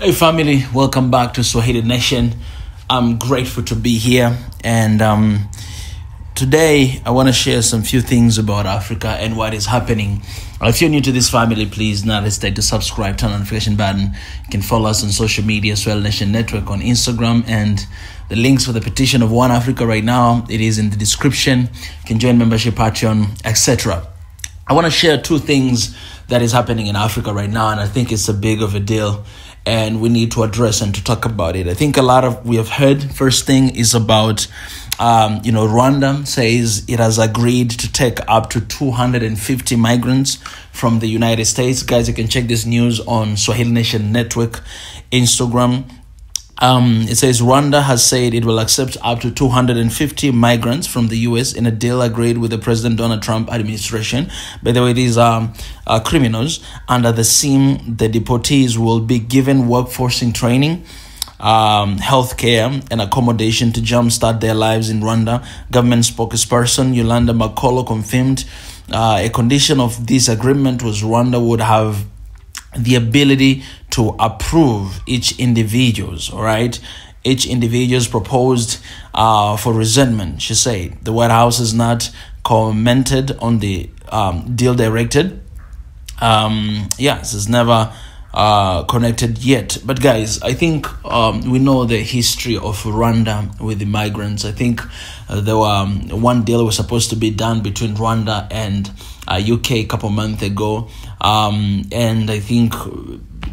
Hey family, welcome back to Swahili Nation. I'm grateful to be here, and today I want to share some few things about Africa and what is happening. If you're new to this family, please do not hesitate to subscribe, turn on the notification button. You can follow us on social media, Swahili Nation Network on Instagram, and the links for the petition of One Africa right now, it is in the description. You can join membership, Patreon, etc. I want to share two things that is happening in Africa right now, and I think it's a big of a deal, and we need to address and to talk about it. I think we have heard. First thing is about, Rwanda says it has agreed to take up to 250 migrants from the United States. Guys, you can check this news on Swahili Nation Network, Instagram. It says Rwanda has said it will accept up to 250 migrants from the U.S. in a deal agreed with the President Donald Trump administration. By the way, these are criminals. Under the scheme, the deportees will be given workforce in training, healthcare, and accommodation to jumpstart their lives in Rwanda. Government spokesperson Yolanda Makolo confirmed a condition of this agreement was Rwanda would have the ability to approve each individual's, each individual's proposed for resentment. She said the White House has not commented on the deal directed. This is never connected yet. But guys, I think we know the history of Rwanda with the migrants. I think there were one deal was supposed to be done between Rwanda and UK a couple months ago, and I think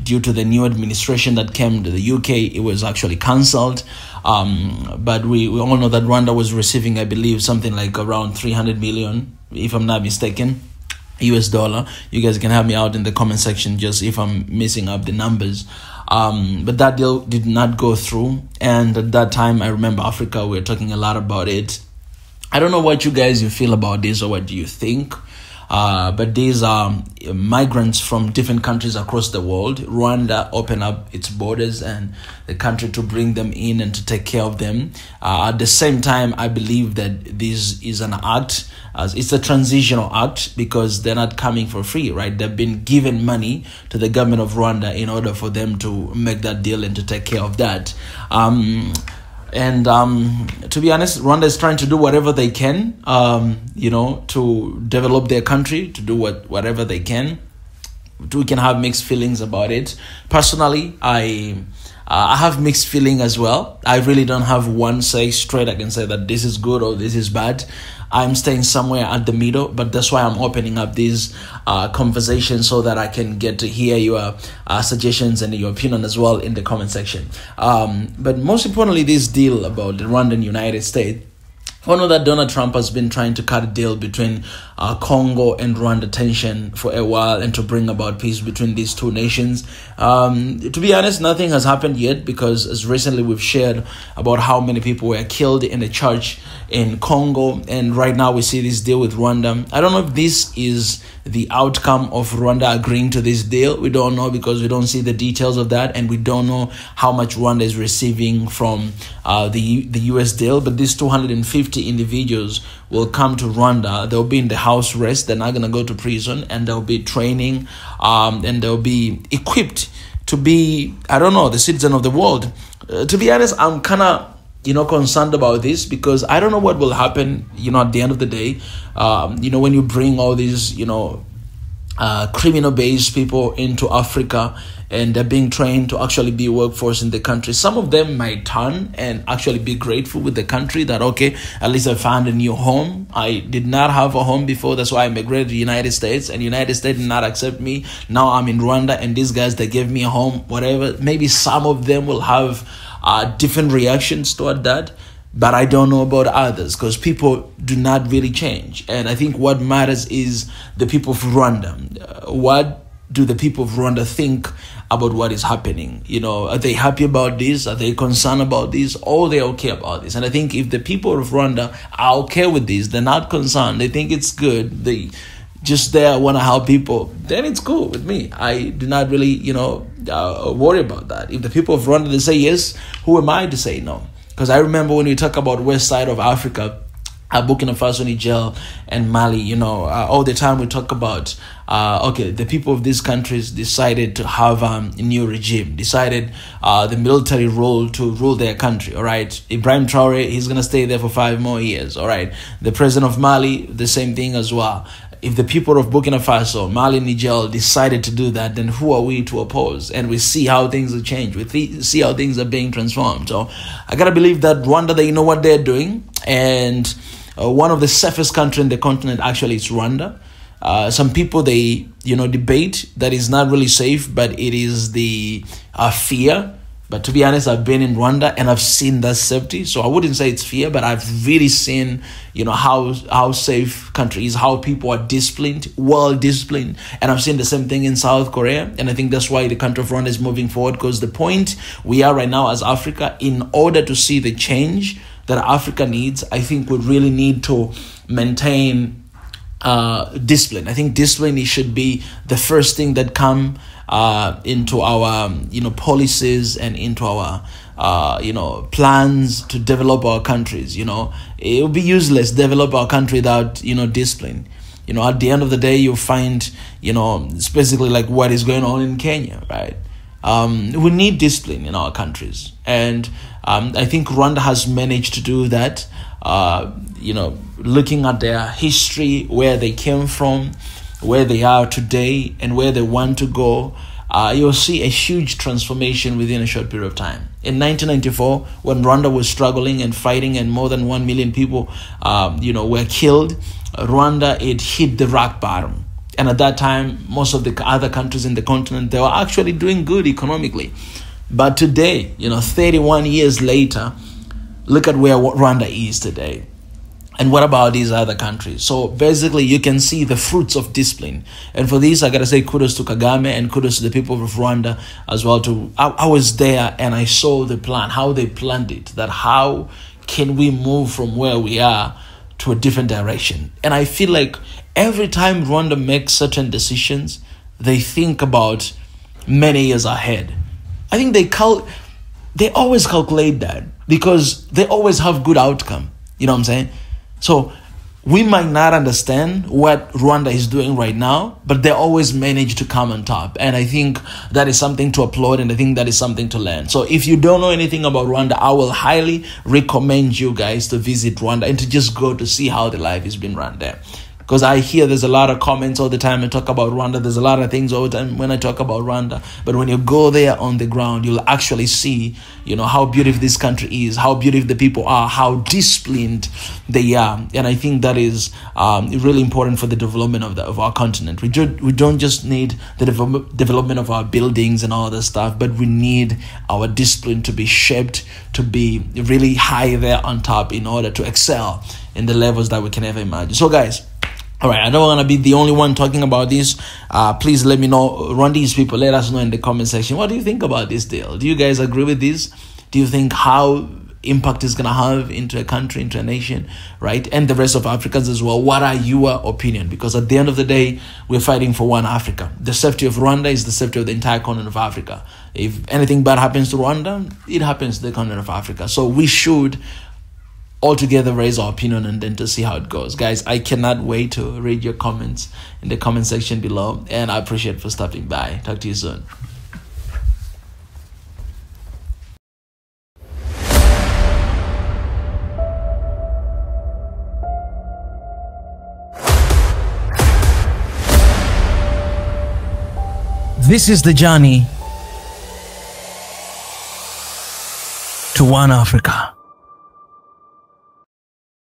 due to the new administration that came to the UK, it was actually cancelled. But we all know that Rwanda was receiving, I believe, something like around 300 million, if I'm not mistaken, US dollar. You guys can help me out in the comment section just if I'm missing up the numbers. But that deal did not go through, and at that time I remember Africa, we were talking a lot about it. I don't know what you feel about this, or what do you think? But these are migrants from different countries across the world. Rwanda opened up its borders and the country to bring them in and to take care of them. At the same time, I believe that this is an act, it's a transitional act, because they're not coming for free, right? They've been given money to the government of Rwanda in order for them to make that deal and to take care of that. To be honest, Rwanda is trying to do whatever they can, to develop their country, to do whatever they can. We can have mixed feelings about it. Personally, I have mixed feeling as well. I really don't have one say straight. I can say that this is good or this is bad. I'm staying somewhere at the middle, but that's why I'm opening up these conversations so that I can get to hear your suggestions and your opinion as well in the comment section. But most importantly, this deal about the Rwandan United States. I know that Donald Trump has been trying to cut a deal between Congo and Rwanda tension for a while and to bring about peace between these two nations. To be honest, nothing has happened yet, because as recently we've shared about how many people were killed in a church in Congo, and right now we see this deal with Rwanda. I don't know if this is the outcome of Rwanda agreeing to this deal. We don't know, because we don't see the details of that, and we don't know how much Rwanda is receiving from the US deal. But these 250 individuals will come to Rwanda. They'll be in the house arrest. They're not going to go to prison, and they'll be training, and they'll be equipped to be, the citizen of the world. To be honest, I'm kind of concerned about this, because I don't know what will happen, at the end of the day, when you bring all these, criminal-based people into Africa, and they're being trained to actually be workforce in the country. Some of them might turn and actually be grateful with the country that, okay, at least I found a new home. I did not have a home before. That's why I migrated to the United States, and the United States did not accept me. Now I'm in Rwanda, and these guys, they gave me a home, whatever. Maybe some of them will have different reactions toward that, but I don't know about others, because people do not really change. And I think what matters is the people of Rwanda. What do the people of Rwanda think about what is happening? Are they happy about this? Are they concerned about this? Or they okay about this? And I think if the people of Rwanda are okay with this, they're not concerned, they think it's good, they just there want to help people, then it's cool with me. I do not really, worry about that. If the people of Rwanda, they say yes, who am I to say no? Because I remember when we talk about west side of Africa, Burkina Faso, Niger, and Mali. You know, all the time we talk about, okay, the people of these countries decided to have a new regime, decided the military role to rule their country, all right? Ibrahim Traore, he's going to stay there for 5 more years, all right? The president of Mali, the same thing as well. If the people of Burkina Faso, Mali, Niger decided to do that, then who are we to oppose? And we see how things have changed. We see how things are being transformed. So I got to believe that Rwanda, they know what they're doing. And one of the safest countries in the continent actually is Rwanda. Some people, they, debate that it's not really safe, but it is the fear. But to be honest, I've been in Rwanda and I've seen that safety. So I wouldn't say it's fear, but I've really seen, how safe country is, how people are disciplined, well disciplined. And I've seen the same thing in South Korea. And I think that's why the country of Rwanda is moving forward, because the point we are right now as Africa, in order to see the change that Africa needs, I think we really need to maintain discipline. I think discipline should be the first thing that come into our policies and into our plans to develop our countries. It would be useless to develop our country without discipline. At the end of the day, you'll find it's basically like what is going on in Kenya, right? We need discipline in our countries, and I think Rwanda has managed to do that. Looking at their history, where they came from, where they are today, and where they want to go, you'll see a huge transformation within a short period of time. In 1994, when Rwanda was struggling and fighting, and more than 1 million people, were killed, Rwanda, it hit the rock bottom. And at that time, most of the other countries in the continent, they were actually doing good economically. But today, 31 years later, look at where Rwanda is today. And what about these other countries? So basically, you can see the fruits of discipline. And for this, I got to say kudos to Kagame and kudos to the people of Rwanda as well. I was there and I saw the plan, how they planned it, that how can we move from where we are to a different direction. And I feel like every time Rwanda makes certain decisions, they think about many years ahead. I think they always calculate that, because they always have good outcome. You know what I'm saying? So we might not understand what Rwanda is doing right now, but they always manage to come on top. And I think that is something to applaud, and I think that is something to learn. So if you don't know anything about Rwanda, I will highly recommend you guys to visit Rwanda and to just go to see how the life is being run there. Because I hear there's a lot of comments all the time and talk about Rwanda. There's a lot of things all the time when I talk about Rwanda. But when you go there on the ground, you'll actually see, how beautiful this country is, how beautiful the people are, how disciplined they are. And I think that is really important for the development of our continent. We don't just need the development of our buildings and all that stuff, but we need our discipline to be shaped, to be really high there on top in order to excel in the levels that we can ever imagine. So guys, all right, I don't want to be the only one talking about this. Please let me know, Rwandese people, let us know in the comment section. What do you think about this deal? Do you guys agree with this? Do you think how impact is going to have into a country, into a nation, right? And the rest of Africans as well. What are your opinion? Because at the end of the day, we're fighting for one Africa. The safety of Rwanda is the safety of the entire continent of Africa. If anything bad happens to Rwanda, it happens to the continent of Africa. So we should altogether raise our opinion and then to see how it goes. Guys, I cannot wait to read your comments in the comment section below, and I appreciate for stopping by. Talk to you soon. This is the journey to one Africa.